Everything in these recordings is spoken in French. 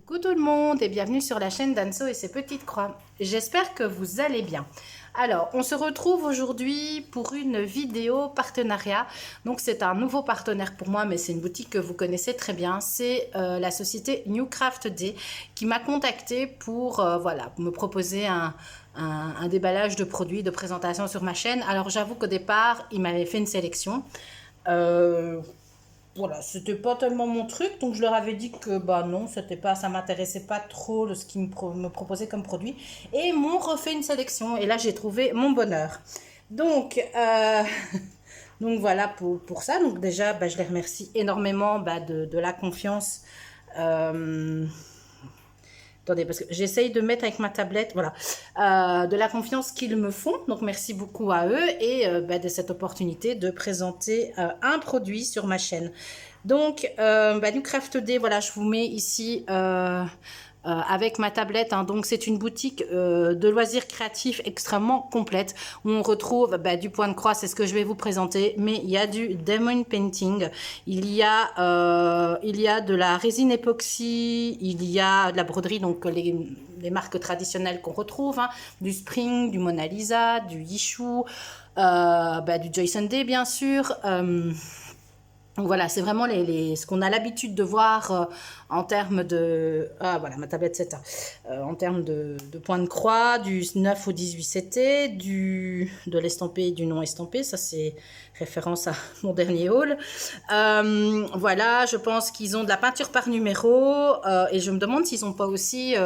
Coucou tout le monde et bienvenue sur la chaîne d'Anso et ses petites croix. J'espère que vous allez bien. Alors, on se retrouve aujourd'hui pour une vidéo partenariat. Donc, c'est un nouveau partenaire pour moi, mais c'est une boutique que vous connaissez très bien. C'est la société New Craft Day qui m'a contacté pour voilà, me proposer un déballage de produits, de présentation sur ma chaîne. Alors, j'avoue qu'au départ, il m'avait fait une sélection. Voilà, c'était pas tellement mon truc, donc je leur avais dit que bah non, c'était pas, ça m'intéressait pas trop ce qu'ils me proposaient comme produit, et ils m'ont refait une sélection, et là j'ai trouvé mon bonheur. Donc, donc voilà pour ça. Donc déjà, bah, je les remercie énormément bah, de la confiance. Euh, Attendez, parce que j'essaye de mettre avec ma tablette, voilà, de la confiance qu'ils me font. Donc, merci beaucoup à eux et bah, de cette opportunité de présenter un produit sur ma chaîne. Donc, bah, du Craft Day, voilà, je vous mets ici avec ma tablette. Hein. Donc, c'est une boutique de loisirs créatifs extrêmement complète où on retrouve bah, du point de croix, c'est ce que je vais vous présenter, mais il y a du diamond painting, il y a de la résine époxy, il y a de la broderie, donc les marques traditionnelles qu'on retrouve, hein, du Spring, du Mona Lisa, du Yishu, bah, du Joyce Day bien sûr. Donc voilà, c'est vraiment ce qu'on a l'habitude de voir en termes de... Ah voilà, ma tablette c'est ça. En termes de points de croix, du 9 au 18 CT, de l'estampé et du non estampé. Ça c'est référence à mon dernier haul. Voilà, je pense qu'ils ont de la peinture par numéro. Et je me demande s'ils n'ont pas aussi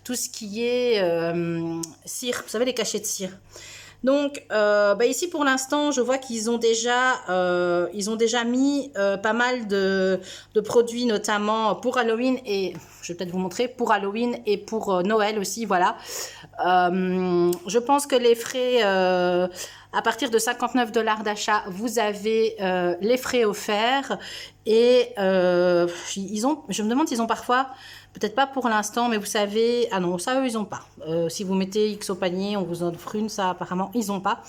tout ce qui est cire. Vous savez, les cachets de cire. Donc, bah ici pour l'instant, je vois qu'ils ont déjà mis pas mal de produits, notamment pour Halloween et je vais peut-être vous montrer pour Halloween et pour Noël aussi, voilà. Je pense que les frais à partir de 59 $ d'achat, vous avez les frais offerts et je me demande s'ils ont parfois, peut-être pas pour l'instant, mais vous savez, ah non, ça eux ils ont pas. Si vous mettez X au panier, on vous en offre une, ça apparemment ils ont pas.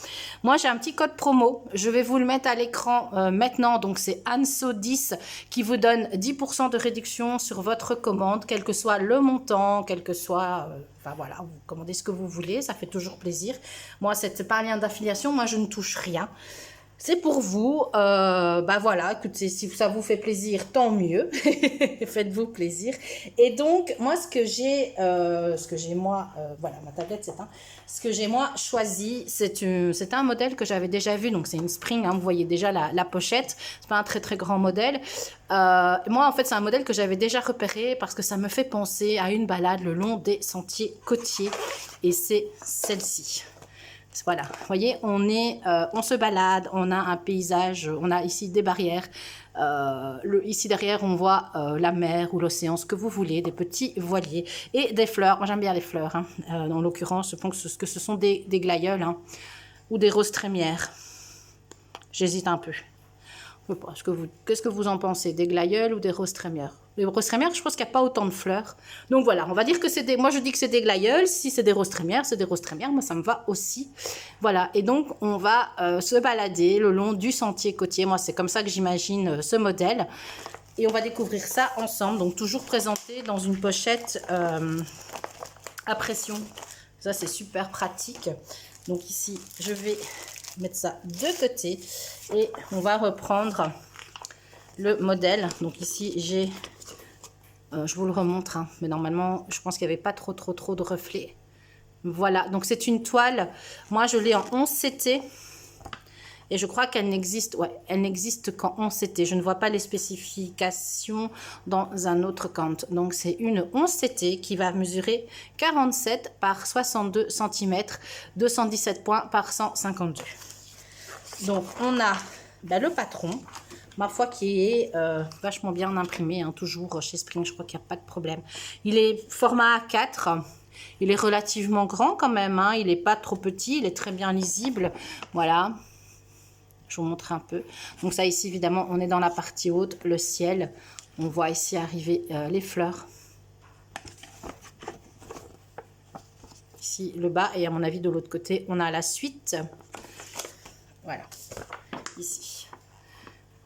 Moi j'ai un petit code promo, je vais vous le mettre à l'écran maintenant, donc c'est ANSO10 qui vous donne 10% de réduction sur votre commande, quel que soit le montant, quel que soit... Enfin voilà, vous commandez ce que vous voulez, ça fait toujours plaisir. Moi, c'est pas un lien d'affiliation, moi je ne touche rien. C'est pour vous, bah voilà, écoutez, si ça vous fait plaisir, tant mieux, faites-vous plaisir. Et donc, moi, ce que j'ai moi, voilà, ma tablette c'est ce que j'ai moi choisi, c'est un modèle que j'avais déjà vu, donc c'est une Spring, hein, vous voyez déjà la pochette, c'est pas un très très grand modèle. Moi, en fait, c'est un modèle que j'avais déjà repéré parce que ça me fait penser à une balade le long des sentiers côtiers, et c'est celle-ci. Voilà, vous voyez, on se balade, on a un paysage, on a ici des barrières. Ici derrière, on voit la mer ou l'océan, ce que vous voulez, des petits voiliers et des fleurs. Moi, j'aime bien les fleurs. Hein. En l'occurrence, je pense que ce sont des glaïeuls hein, ou des roses trémières. J'hésite un peu. Qu'est-ce que vous en pensez? Des glaïeuls ou des roses trémières? Les roses trémières, je pense qu'il n'y a pas autant de fleurs. Donc voilà, on va dire que c'est des... Moi, je dis que c'est des glaïeuls. Si c'est des roses trémières, c'est des roses trémières. Moi, ça me va aussi. Voilà, et donc, on va se balader le long du sentier côtier. Moi, c'est comme ça que j'imagine ce modèle. Et on va découvrir ça ensemble. Donc, toujours présenté dans une pochette à pression. Ça, c'est super pratique. Donc ici, je vais mettre ça de côté et on va reprendre le modèle. Donc ici j'ai je vous le remontre hein, mais normalement je pense qu'il n'y avait pas trop de reflets. Voilà, donc c'est une toile, moi je l'ai en 11 CT et je crois qu'elle n'existe elle n'existe qu'en 11 CT. Je ne vois pas les spécifications dans un autre compte. Donc c'est une 11 CT qui va mesurer 47 par 62 cm, 217 points par 152. Donc, on a le patron, ma foi, qui est vachement bien imprimé, hein, toujours chez Spring, je crois qu'il n'y a pas de problème. Il est format A4, il est relativement grand quand même, hein, il n'est pas trop petit, il est très bien lisible. Voilà, je vous montre un peu. Donc ça ici, évidemment, on est dans la partie haute, le ciel. On voit ici arriver les fleurs. Ici, le bas, et à mon avis, de l'autre côté, on a la suite. Voilà, ici,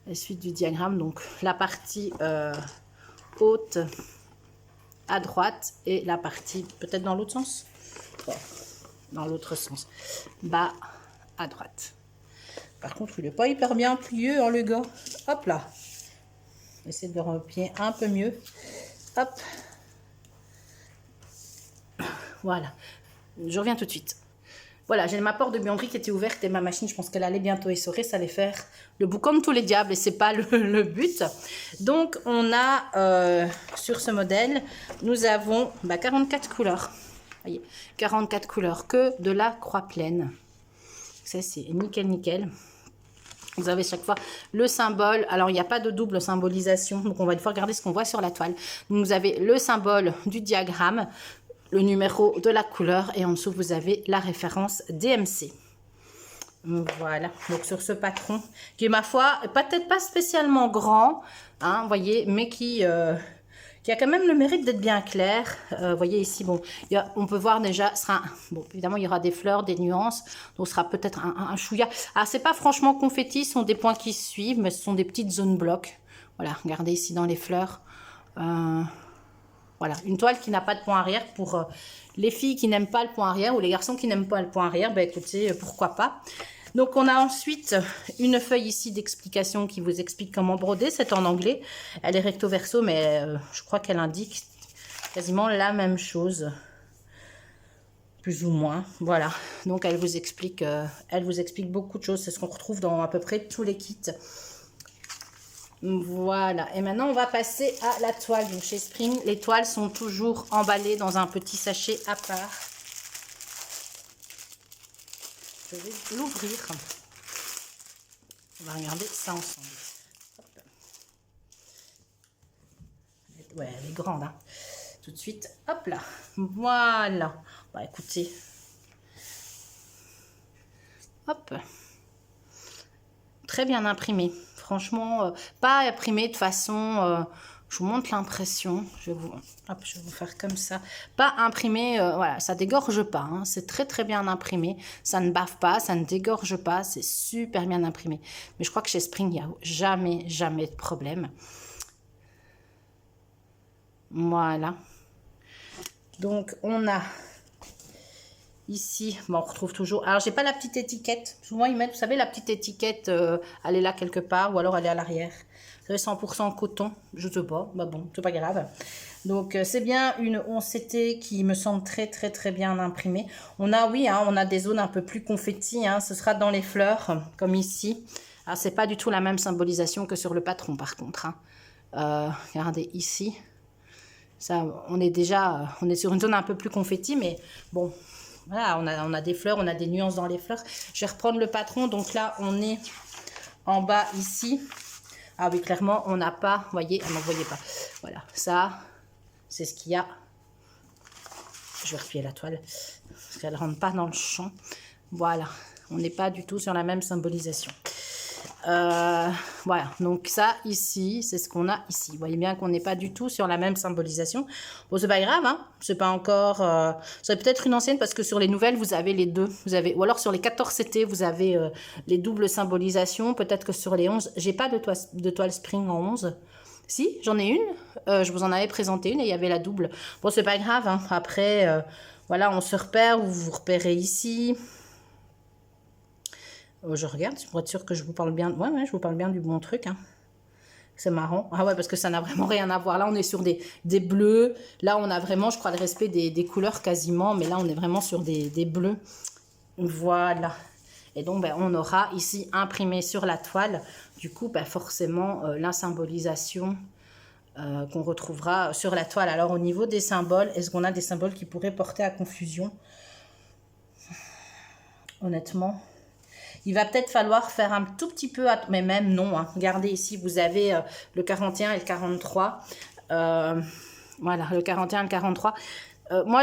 la suite du diagramme, donc la partie haute, à droite et la partie peut-être dans l'autre sens. Bon, dans l'autre sens. Bas à droite. Par contre, il n'est pas hyper bien plié, hein, le gars. Hop là. Essayez de le replier un peu mieux. Hop. Voilà. Je reviens tout de suite. Voilà, j'ai ma porte de buanderie qui était ouverte et ma machine, je pense qu'elle allait bientôt essorer. Ça allait faire le bout comme tous les diables et c'est pas le but. Donc, on a sur ce modèle, nous avons 44 couleurs. Voyez, 44 couleurs que de la croix pleine. Ça, c'est nickel, nickel. Vous avez chaque fois le symbole. Alors, il n'y a pas de double symbolisation. Donc, on va une fois regarder ce qu'on voit sur la toile. Donc, vous avez le symbole du diagramme, le numéro de la couleur et en dessous, vous avez la référence DMC. Voilà. Donc, sur ce patron, qui est, ma foi, peut-être pas spécialement grand, hein, vous voyez, mais qui a quand même le mérite d'être bien clair. Vous voyez ici, bon, on peut voir déjà, bon, évidemment, il y aura des fleurs, des nuances, donc ce sera peut-être un chouïa. Alors, c'est pas franchement confetti, ce sont des points qui suivent, mais ce sont des petites zones blocs. Voilà, regardez ici dans les fleurs. Voilà, une toile qui n'a pas de point arrière pour les filles qui n'aiment pas le point arrière ou les garçons qui n'aiment pas le point arrière, ben écoutez, pourquoi pas. Donc, on a ensuite une feuille ici d'explication qui vous explique comment broder. C'est en anglais. Elle est recto verso, mais je crois qu'elle indique quasiment la même chose. Plus ou moins. Voilà. Donc, elle vous explique beaucoup de choses. C'est ce qu'on retrouve dans à peu près tous les kits. Voilà. Et maintenant, on va passer à la toile. Donc, chez Spring, les toiles sont toujours emballées dans un petit sachet à part. Je vais l'ouvrir. On va regarder ça ensemble. Hop. Ouais, elle est grande. Hein. Tout de suite. Hop là. Voilà. Bah, écoutez. Hop. Très bien imprimé. Franchement, pas imprimé de façon... je vous montre l'impression. Je vais vous faire comme ça. Pas imprimé, voilà, ça dégorge pas. Hein, c'est très très bien imprimé. Ça ne bave pas, ça ne dégorge pas. C'est super bien imprimé. Mais je crois que chez Spring, il n'y a jamais de problème. Voilà. Donc, on a ici, bon, on retrouve toujours... Alors, j'ai pas la petite étiquette. Souvent, ils mettent, vous savez, la petite étiquette, elle est là quelque part ou alors elle est à l'arrière. Vous savez, 100% coton, je sais pas, bah bon, c'est pas grave. Donc, c'est bien une 11CT qui me semble très bien imprimée. On a, oui, hein, on a des zones un peu plus confetti, hein, ce sera dans les fleurs, comme ici. Alors, c'est pas du tout la même symbolisation que sur le patron, par contre. Hein. Regardez ici. Ça, on est sur une zone un peu plus confetti, mais bon, voilà, on a des fleurs, on a des nuances dans les fleurs. Je vais reprendre le patron, donc là, on est en bas ici. Ah oui, clairement, on n'a pas, vous voyez, ah non, vous voyez pas. Voilà, ça, c'est ce qu'il y a. Je vais replier la toile, parce qu'elle ne rentre pas dans le champ. Voilà, on n'est pas du tout sur la même symbolisation. Voilà, donc ça ici, c'est ce qu'on a ici. Vous voyez bien qu'on n'est pas du tout sur la même symbolisation. Bon, c'est pas grave, hein, c'est pas encore... c'est peut-être une ancienne parce que sur les nouvelles, vous avez les deux. Ou alors sur les 14CT, vous avez les doubles symbolisations. Peut-être que sur les 11, j'ai pas de toile Spring en 11. Si, j'en ai une. Je vous en avais présenté une et il y avait la double. Bon, c'est pas grave, hein. Après, voilà, on se repère. Vous vous repérez ici. Je regarde pour être sûr que je vous parle bien. Ouais, je vous parle bien du bon truc. Hein. C'est marrant. Ah ouais, parce que ça n'a vraiment rien à voir. Là, on est sur des bleus. Là, on a vraiment, je crois, le respect des couleurs quasiment. Mais là, on est vraiment sur des bleus. Voilà. Et donc, ben, on aura ici imprimé sur la toile, du coup, ben, forcément, la symbolisation qu'on retrouvera sur la toile. Alors, au niveau des symboles, est-ce qu'on a des symboles qui pourraient porter à confusion? Honnêtement... Il va peut-être falloir faire un tout petit peu, mais même non. Hein. Regardez ici, vous avez le 41 et le 43. Voilà, le 41 et le 43. Moi,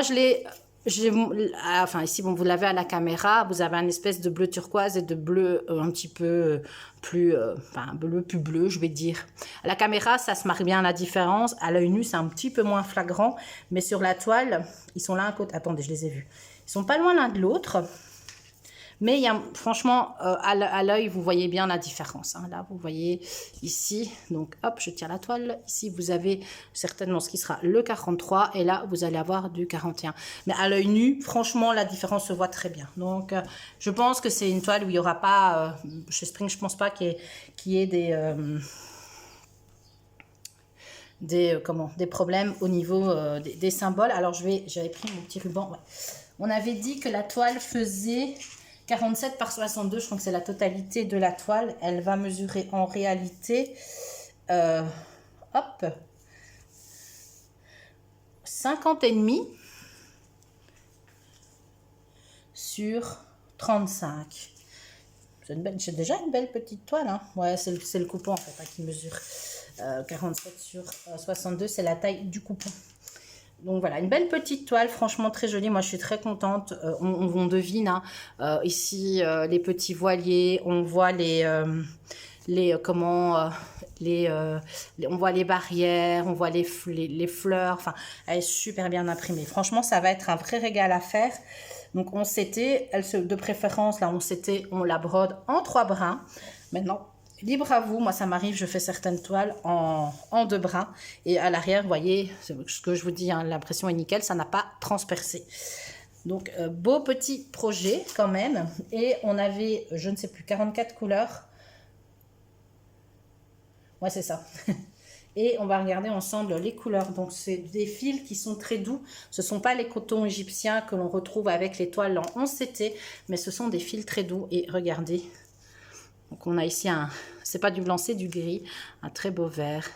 enfin, ici, bon, vous l'avez à la caméra. Vous avez un espèce de bleu turquoise et de bleu un petit peu plus... enfin, bleu plus bleu, je vais dire. À la caméra, ça se marque bien la différence. À l'œil nu, c'est un petit peu moins flagrant. Mais sur la toile, ils sont là à côté. Attendez, je les ai vus. Ils sont pas loin l'un de l'autre. Mais il y a, franchement, à l'œil, vous voyez bien la différence. Hein. Là, vous voyez ici, donc hop, je tire la toile. Ici, vous avez certainement ce qui sera le 43 et là, vous allez avoir du 41. Mais à l'œil nu, franchement, la différence se voit très bien. Donc, je pense que c'est une toile où il n'y aura pas, chez Spring, je ne pense pas qu'il y ait des problèmes au niveau des symboles. Alors, j'avais pris mon petit ruban. Ouais. On avait dit que la toile faisait 47 par 62. Je crois que c'est la totalité de la toile. Elle va mesurer en réalité, hop, 50,5 sur 35. C'est déjà une belle petite toile. Hein. Ouais, c'est le coupon en fait hein, qui mesure 47 sur 62. C'est la taille du coupon. Donc voilà, une belle petite toile, franchement très jolie. Moi, je suis très contente. On devine hein, ici les petits voiliers. On voit on voit les barrières, on voit les fleurs. Enfin, elle est super bien imprimée. Franchement, ça va être un vrai régal à faire. Donc, de préférence, là, on la brode en 3 brins. Maintenant, libre à vous. Moi, ça m'arrive, je fais certaines toiles en 2 brins. Et à l'arrière, vous voyez, ce que je vous dis, hein, l'impression est nickel, ça n'a pas transpercé. Donc, beau petit projet quand même. Et on avait, je ne sais plus, 44 couleurs. Ouais, c'est ça. Et on va regarder ensemble les couleurs. Donc, c'est des fils qui sont très doux. Ce ne sont pas les cotons égyptiens que l'on retrouve avec les toiles en 11 CT, mais ce sont des fils très doux. Et regardez. Donc, on a ici c'est pas du blanc, c'est du gris. Un très beau vert,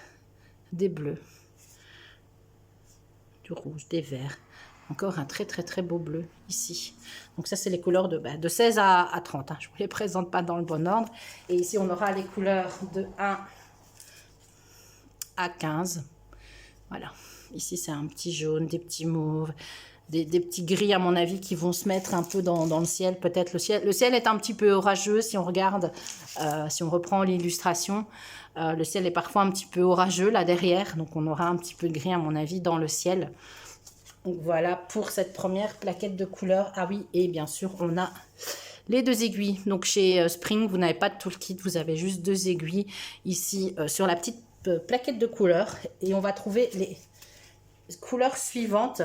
des bleus, du rouge, des verts. Encore un très, très, très beau bleu ici. Donc, ça, c'est les couleurs de 16 à 30. Hein. Je ne vous les présente pas dans le bon ordre. Et ici, on aura les couleurs de 1 à 15. Voilà. Ici, c'est un petit jaune, des petits mauves, des petits gris, à mon avis, qui vont se mettre un peu dans le ciel. Peut-être le ciel. Le ciel est un petit peu orageux si on regarde, si on reprend l'illustration. Le ciel est parfois un petit peu orageux là derrière. Donc, on aura un petit peu de gris, à mon avis, dans le ciel. Donc, voilà pour cette première plaquette de couleurs. Ah oui, et bien sûr, on a les 2 aiguilles. Donc, chez Spring, vous n'avez pas de toolkit. Vous avez juste 2 aiguilles ici sur la petite plaquette de couleurs. Et on va trouver les couleurs suivantes.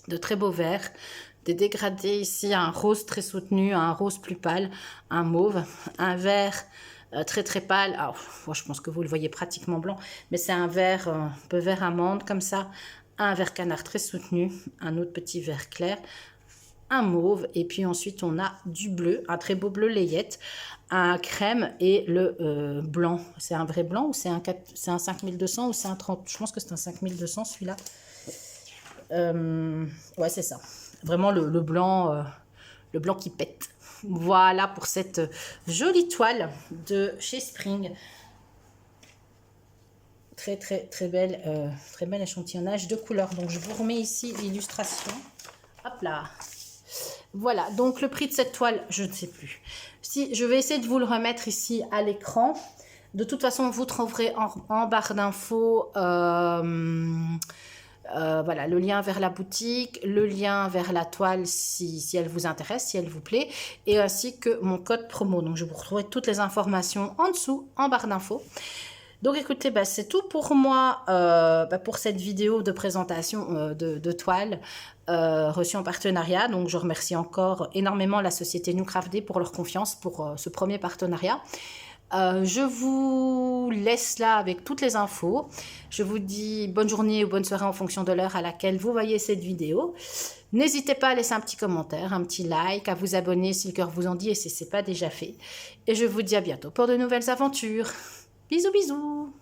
De très beaux verts, des dégradés ici, un rose très soutenu, un rose plus pâle, un mauve, un vert très très pâle. Alors, je pense que vous le voyez pratiquement blanc, mais c'est un vert un peu vert amande comme ça, un vert canard très soutenu, un autre petit vert clair, un mauve, et puis ensuite on a du bleu, un très beau bleu layette, un crème et le blanc. C'est un vrai blanc ou c'est un 5200 ou c'est un 30? Je pense que c'est un 5200 celui-là. Ouais, c'est ça. Vraiment le blanc qui pète. Voilà pour cette jolie toile de chez Spring. Très, très, très belle échantillonnage de couleurs. Donc, je vous remets ici l'illustration. Hop là. Voilà. Donc, le prix de cette toile, je ne sais plus. Si, je vais essayer de vous le remettre ici à l'écran. De toute façon, vous trouverez en barre d'infos... voilà, le lien vers la boutique, le lien vers la toile si elle vous intéresse, si elle vous plaît, et ainsi que mon code promo. Donc, je vous retrouverai toutes les informations en dessous, en barre d'infos. Donc, écoutez, c'est tout pour moi, pour cette vidéo de présentation de toile reçue en partenariat. Donc, je remercie encore énormément la société New Craft Day pour leur confiance pour ce premier partenariat. Je vous laisse là avec toutes les infos. Je vous dis bonne journée ou bonne soirée en fonction de l'heure à laquelle vous voyez cette vidéo. N'hésitez pas à laisser un petit commentaire, un petit like, à vous abonner si le cœur vous en dit et si ce n'est pas déjà fait. Et je vous dis à bientôt pour de nouvelles aventures. Bisous bisous.